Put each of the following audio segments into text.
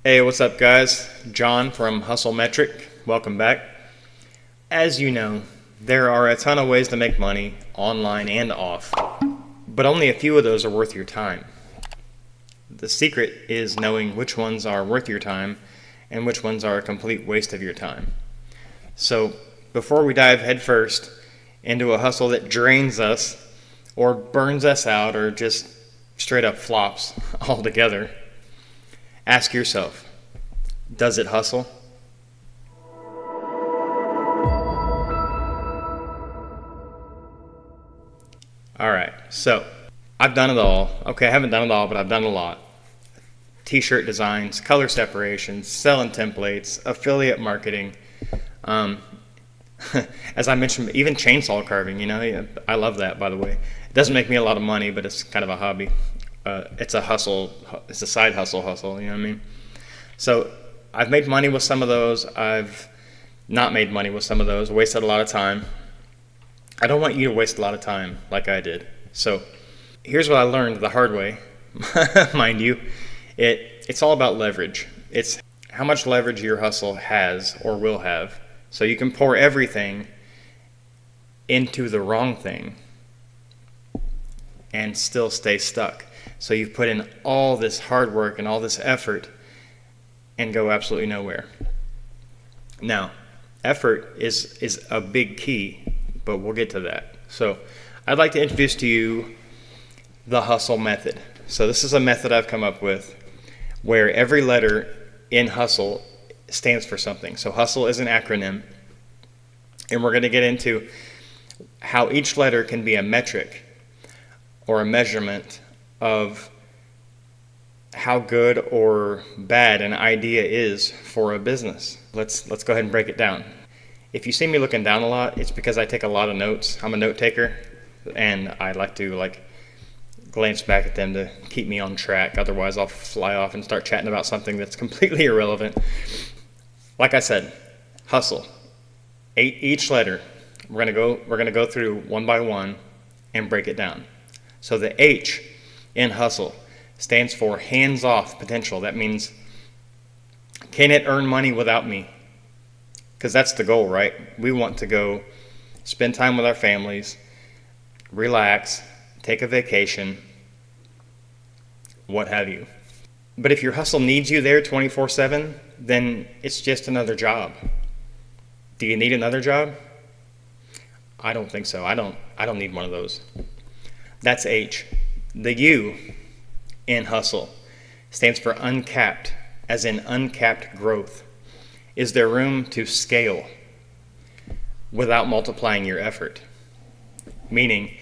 Hey, what's up guys? John from HustleMetric. Welcome back. As you know, there are a ton of ways to make money online and off, but only a few of those are worth your time. The secret is knowing which ones are worth your time and which ones are a complete waste of your time. So before we dive headfirst into a hustle that drains us or burns us out or just straight up flops altogether, ask yourself, does it hustle? Alright, so I've done it all. Okay, I haven't done it all, but I've done a lot. T-shirt designs, color separations, selling templates, affiliate marketing. As I mentioned, even chainsaw carving, I love that, by the way. It doesn't make me a lot of money, but it's kind of a hobby. It's a hustle. It's a side hustle, you know what I mean? So I've made money with some of those. I've not made money with some of those, wasted a lot of time. I don't want you to waste a lot of time like I did. So here's what I learned the hard way, mind you. It's all about leverage. It's how much leverage your hustle has or will have. So you can pour everything into the wrong thing and still stay stuck. So you've put in all this hard work and all this effort and go absolutely nowhere. Now, effort is a big key, but we'll get to that. So I'd like to introduce to you the hustle method. So this is a method I've come up with where every letter in hustle stands for something. So hustle is an acronym, and we're going to get into how each letter can be a metric or a measurement of how good or bad an idea is for a business. Let's go ahead and break it down. If you see me looking down a lot, it's because I take a lot of notes. I'm a note taker, and I like to glance back at them to keep me on track. Otherwise, I'll fly off and start chatting about something that's completely irrelevant. Like I said, hustle. Each letter, we're gonna go through one by one and break it down. So the H in hustle stands for hands-off potential. That means, can it earn money without me? Because that's the goal, right? We want to go spend time with our families, relax, take a vacation, what have you. But if your hustle needs you there 24/7, then it's just another job. Do you need another job? I don't think so. I don't need one of those. That's H. The U in hustle stands for uncapped, as in uncapped growth. Is there room to scale without multiplying your effort? Meaning,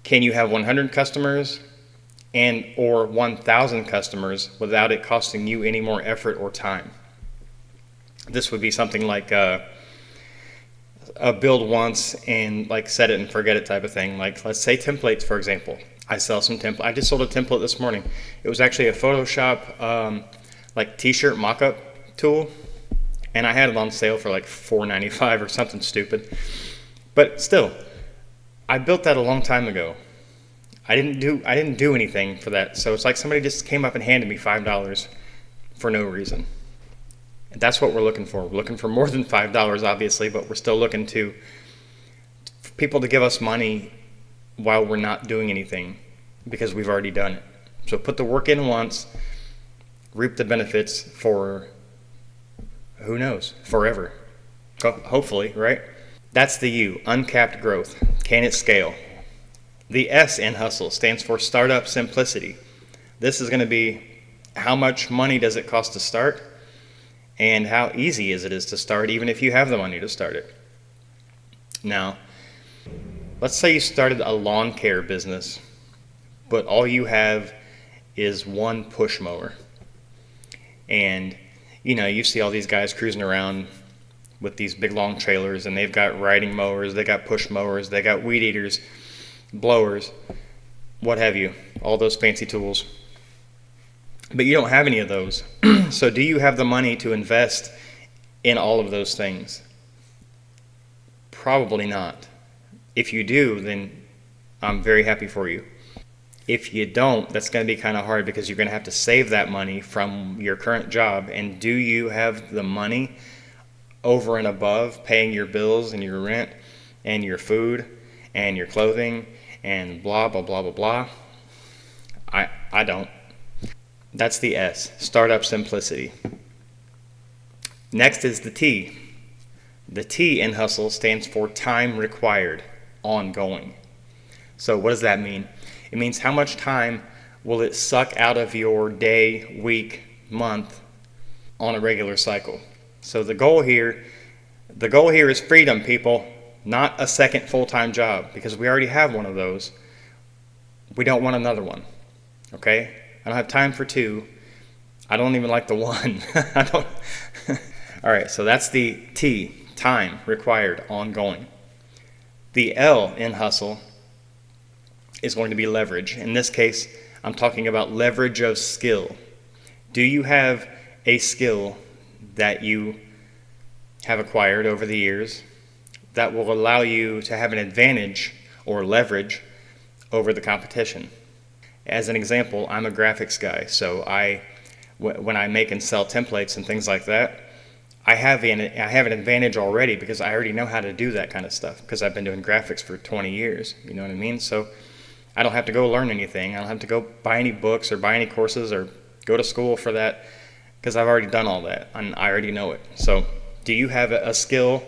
can you have 100 customers and or 1,000 customers without it costing you any more effort or time? This would be something like a build once and set it and forget it type of thing. Like, let's say templates, for example. I sell some templates. I just sold a template this morning. It was actually a Photoshop t-shirt mock-up tool, and I had it on sale for $4.95 or something stupid. But still, I built that a long time ago. I didn't do anything for that. So it's like somebody just came up and handed me $5 for no reason. And that's what we're looking for. We're looking for more than $5, obviously, but we're still looking for people to give us money while we're not doing anything because we've already done it. So put the work in once, reap the benefits for, who knows, forever. Hopefully, right? That's the U, uncapped growth. Can it scale? The S in hustle stands for startup simplicity. This is going to be how much money does it cost to start and how easy is it to start even if you have the money to start it. Now, let's say you started a lawn care business, but all you have is one push mower. And you see all these guys cruising around with these big long trailers, and they've got riding mowers, they got push mowers, they got weed eaters, blowers, what have you, all those fancy tools. But you don't have any of those. So do you have the money to invest in all of those things? Probably not. If you do, then I'm very happy for you. If you don't, that's going to be kind of hard because you're going to have to save that money from your current job. And do you have the money over and above paying your bills and your rent and your food and your clothing and blah, blah, blah, blah, blah? I don't. That's the S, startup simplicity. Next is the T. The T in Hustle stands for time required, ongoing. So what does that mean? It means how much time will it suck out of your day, week, month on a regular cycle. So the goal here is freedom, people, not a second full-time job, because we already have one of those. We don't want another one. Okay? I don't have time for two. I don't even like the one. I don't. All right, so that's the T, time required, ongoing. The L in Hustle is going to be leverage. In this case, I'm talking about leverage of skill. Do you have a skill that you have acquired over the years that will allow you to have an advantage or leverage over the competition? As an example, I'm a graphics guy, so when I make and sell templates and things like that, I have an advantage already because I already know how to do that kind of stuff because I've been doing graphics for 20 years, you know what I mean? So I don't have to go learn anything. I don't have to go buy any books or buy any courses or go to school for that because I've already done all that and I already know it. So do you have a skill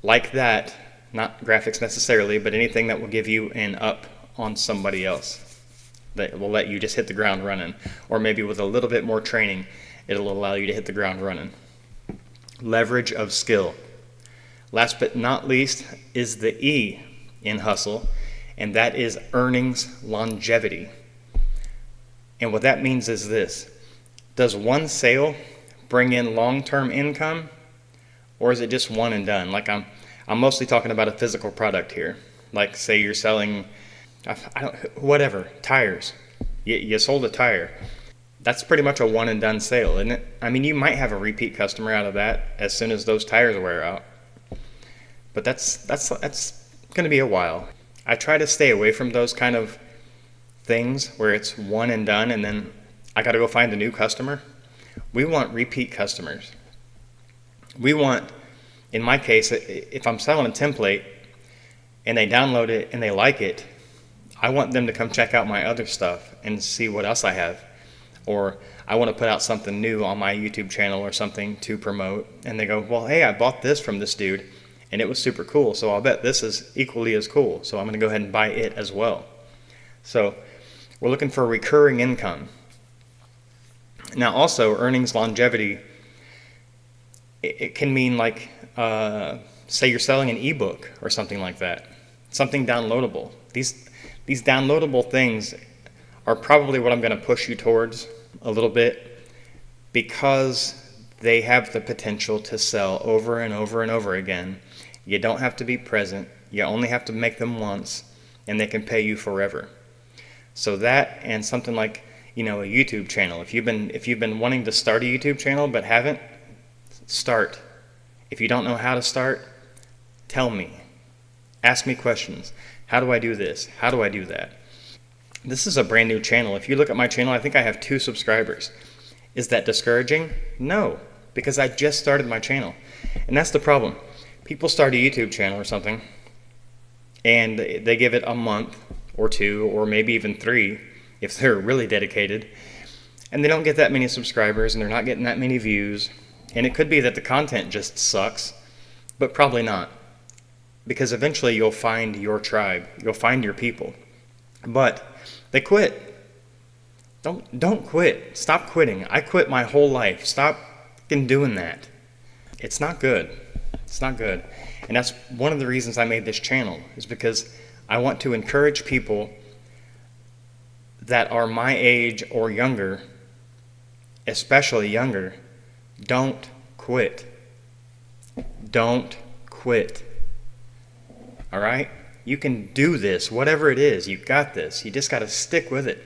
like that, not graphics necessarily, but anything that will give you an up on somebody else? That will let you just hit the ground running, or maybe with a little bit more training, it'll allow you to hit the ground running. Leverage of skill. Last but not least is the E in Hustle, and that is earnings longevity. And what that means is this: does one sale bring in long-term income, or is it just one and done? Like I'm mostly talking about a physical product here. Like say you're selling whatever, tires. You sold a tire. That's pretty much a one and done sale, isn't it? I mean, you might have a repeat customer out of that as soon as those tires wear out. But that's going to be a while. I try to stay away from those kind of things where it's one and done and then I got to go find a new customer. We want repeat customers. We want, in my case, if I'm selling a template and they download it and they like it, I want them to come check out my other stuff and see what else I have. Or I want to put out something new on my YouTube channel or something to promote. And they go, well, hey, I bought this from this dude and it was super cool. So I'll bet this is equally as cool. So I'm going to go ahead and buy it as well. So we're looking for recurring income. Now also earnings longevity, it can mean like, say you're selling an ebook or something like that. Something downloadable. These downloadable things are probably what I'm going to push you towards a little bit because they have the potential to sell over and over and over again. You don't have to be present. You only have to make them once and they can pay you forever. So that and something like, a YouTube channel. If you've been wanting to start a YouTube channel but haven't, start. If you don't know how to start, tell me. Ask me questions. How do I do this? How do I do that? This is a brand new channel. If you look at my channel, I think I have 2 subscribers. Is that discouraging? No, because I just started my channel. And that's the problem. People start a YouTube channel or something, and they give it a month or 2 or maybe even 3 if they're really dedicated, and they don't get that many subscribers and they're not getting that many views. And it could be that the content just sucks, but probably not. Because eventually you'll find your tribe, you'll find your people. But they quit. Don't quit. Stop quitting. I quit my whole life. Stop doing that. It's not good. It's not good. And that's one of the reasons I made this channel, is because I want to encourage people that are my age or younger, especially younger. Don't quit. Don't quit. All right? You can do this, whatever it is. You've got this. You just got to stick with it.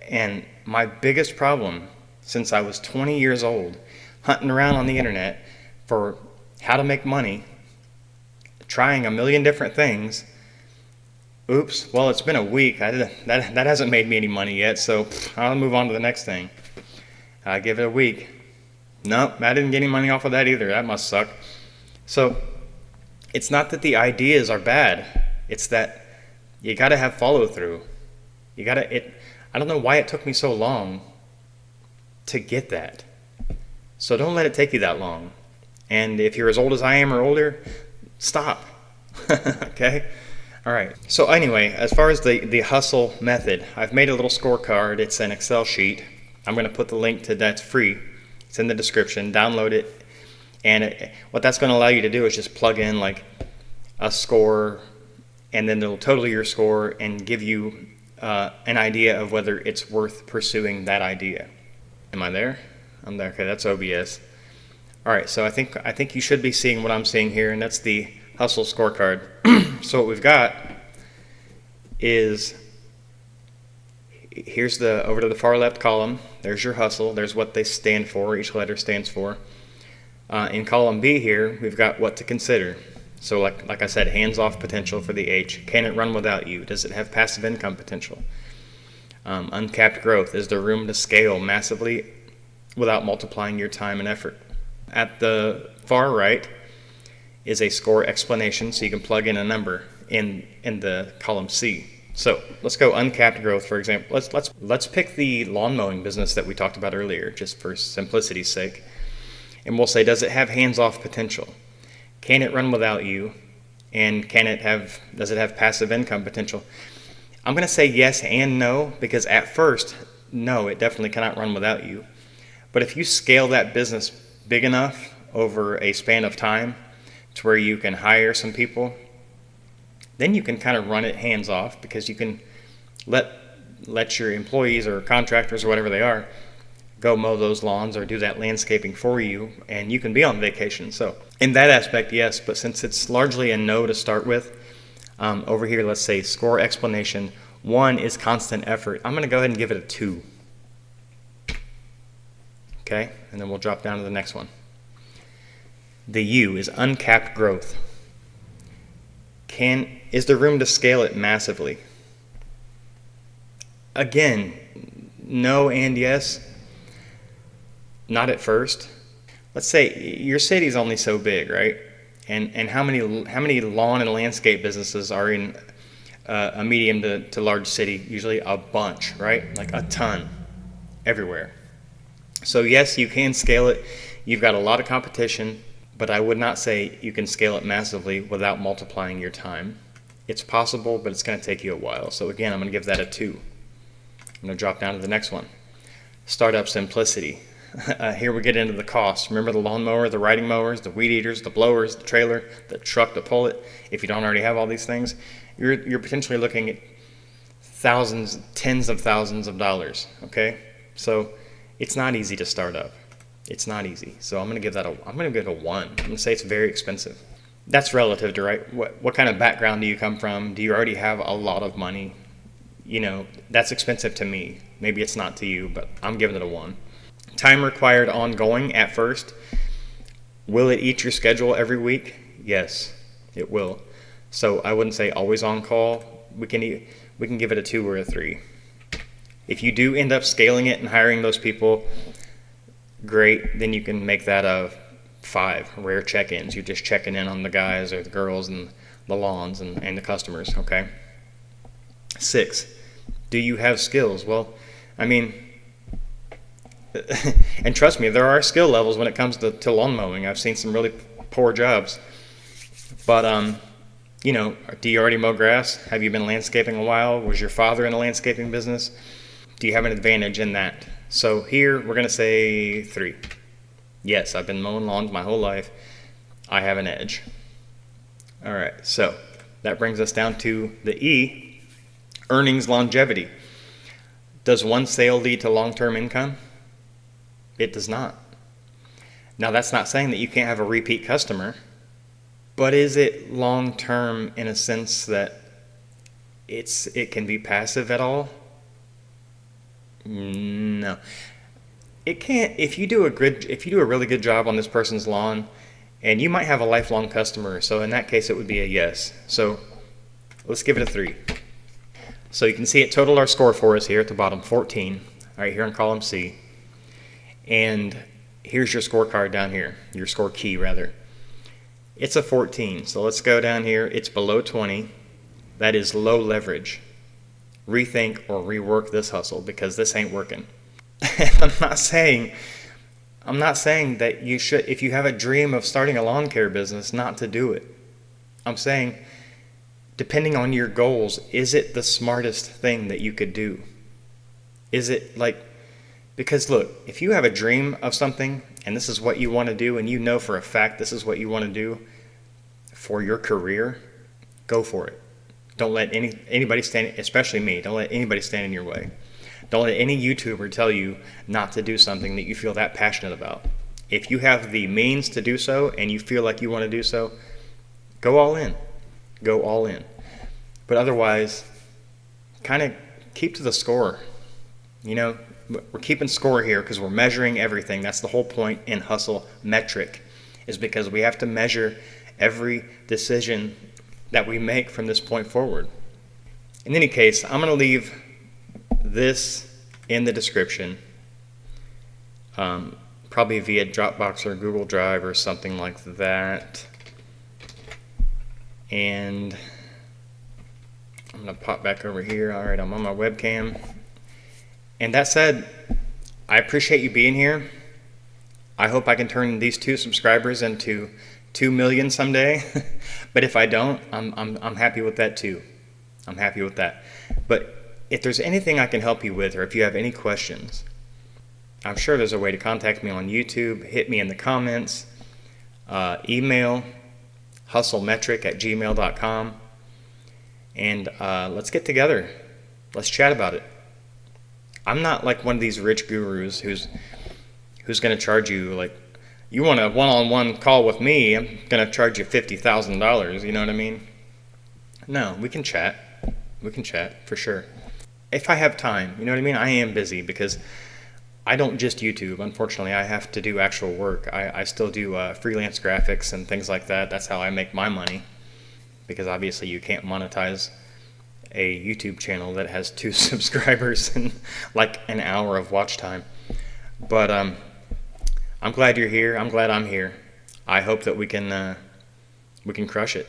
And my biggest problem since I was 20 years old, hunting around on the internet for how to make money, trying a million different things, Oops, well, it's been a week. That hasn't made me any money yet, so I'll move on to the next thing. I give it a week. Nope, I didn't get any money off of that either. That must suck. So it's not that the ideas are bad. It's that you got to have follow through. I don't know why it took me so long to get that. So don't let it take you that long. And if you're as old as I am or older, stop. Okay? All right. So anyway, as far as the hustle method, I've made a little scorecard. It's an Excel sheet. I'm going to put the link to that's free. It's in the description. Download it. And what that's going to allow you to do is just plug in like a score, and then it'll total your score and give you an idea of whether it's worth pursuing that idea. Am I there? I'm there. Okay, that's OBS. All right, so I think you should be seeing what I'm seeing here, and that's the hustle scorecard. So what we've got is, here's over to the far left column. There's your hustle. There's what they stand for. Each letter stands for. In column B here, we've got what to consider. So like I said, hands-off potential for the H. Can it run without you? Does it have passive income potential? Uncapped growth. Is there room to scale massively without multiplying your time and effort? At the far right is a score explanation, so you can plug in a number in the column C. So let's go uncapped growth, for example. Let's pick the lawn mowing business that we talked about earlier, just for simplicity's sake. And we'll say, does it have hands-off potential? Can it run without you? And does it have passive income potential? I'm going to say yes and no, because at first, no, it definitely cannot run without you. But if you scale that business big enough over a span of time to where you can hire some people, then you can kind of run it hands off, because you can let your employees or contractors or whatever they are go mow those lawns or do that landscaping for you, and you can be on vacation. So in that aspect, yes, but since it's largely a no to start with, over here, let's say score explanation, 1 is constant effort. I'm going to go ahead and give it a 2. Okay, and then we'll drop down to the next one. The U is uncapped growth. Is there room to scale it massively? Again, no and yes. Not at first. Let's say your city's only so big, right? And how many lawn and landscape businesses are in a medium to large city? Usually a bunch, right? Like a ton, everywhere. So yes, you can scale it. You've got a lot of competition, but I would not say you can scale it massively without multiplying your time. It's possible, but it's going to take you a while. So again, I'm going to give that a 2. I'm going to drop down to the next one. Startup simplicity. Here we get into the costs. Remember the lawnmower, the riding mowers, the weed eaters, the blowers, the trailer, the truck to pull it. If you don't already have all these things, you're potentially looking at thousands, tens of thousands of dollars. Okay, so it's not easy to start up. It's not easy. So I'm going to give it a 1. I'm going to say it's very expensive. That's relative to, right? What kind of background do you come from? Do you already have a lot of money? You know, that's expensive to me. Maybe it's not to you, but I'm giving it a 1. Time required ongoing at first. Will it eat your schedule every week? Yes, it will. So I wouldn't say always on call. We can give it a 2 or a 3. If you do end up scaling it and hiring those people, great. Then you can make that a 5. Rare check-ins. You're just checking in on the guys or the girls and the lawns and the customers. Okay. 6. Do you have skills? Well, I mean, and trust me, there are skill levels when it comes to lawn mowing. I've seen some really poor jobs. But, you know, do you already mow grass? Have you been landscaping a while? Was your father in a landscaping business? Do you have an advantage in that? So here we're going to say 3. Yes, I've been mowing lawns my whole life. I have an edge. All right, so that brings us down to the E, earnings longevity. Does one sale lead to long-term income? It does not. Now, that's not saying that you can't have a repeat customer, but is it long-term in a sense that it can be passive at all? No. It can't. If you do a really good job on this person's lawn, and you might have a lifelong customer, so in that case it would be a yes. So let's give it a 3. So you can see it totaled our score for us here at the bottom, 14, right here in column C. And here's your scorecard down here, your score key rather. It's a 14, so let's go down here. It's below 20. That is low leverage. Rethink or rework this hustle because this ain't working. I'm not saying that you should, if you have a dream of starting a lawn care business, not to do it. I'm saying, depending on your goals, is it the smartest thing that you could do? Is it like, because look, if you have a dream of something and this is what you want to do and you know for a fact this is what you want to do for your career, go for it. Don't let anybody stand, especially me, don't let anybody stand in your way. Don't let any YouTuber tell you not to do something that you feel that passionate about. If you have the means to do so and you feel like you want to do so, go all in. Go all in. But otherwise, kind of keep to the score. You know, we're keeping score here because we're measuring everything. That's the whole point in HustleMetric, is because we have to measure every decision that we make from this point forward. In any case, I'm going to leave this in the description, probably via Dropbox or Google Drive or something like that. And I'm going to pop back over here. All right, I'm on my webcam. And that said, I appreciate you being here. I hope I can turn these 2 subscribers into 2 million someday. But if I don't, I'm happy with that too. I'm happy with that. But if there's anything I can help you with, or if you have any questions, I'm sure there's a way to contact me on YouTube. Hit me in the comments. Email HustleMetric@gmail.com. And let's get together. Let's chat about it. I'm not like one of these rich gurus who's going to charge you, like, you want a one-on-one call with me, I'm going to charge you $50,000, you know what I mean? No, we can chat. We can chat, for sure. If I have time, you know what I mean? I am busy because I don't just YouTube. Unfortunately, I have to do actual work. I still do freelance graphics and things like that. That's how I make my money, because obviously you can't monetize a YouTube channel that has 2 subscribers and like an hour of watch time. But I'm glad you're here. I'm glad I'm here. I hope that we can crush it.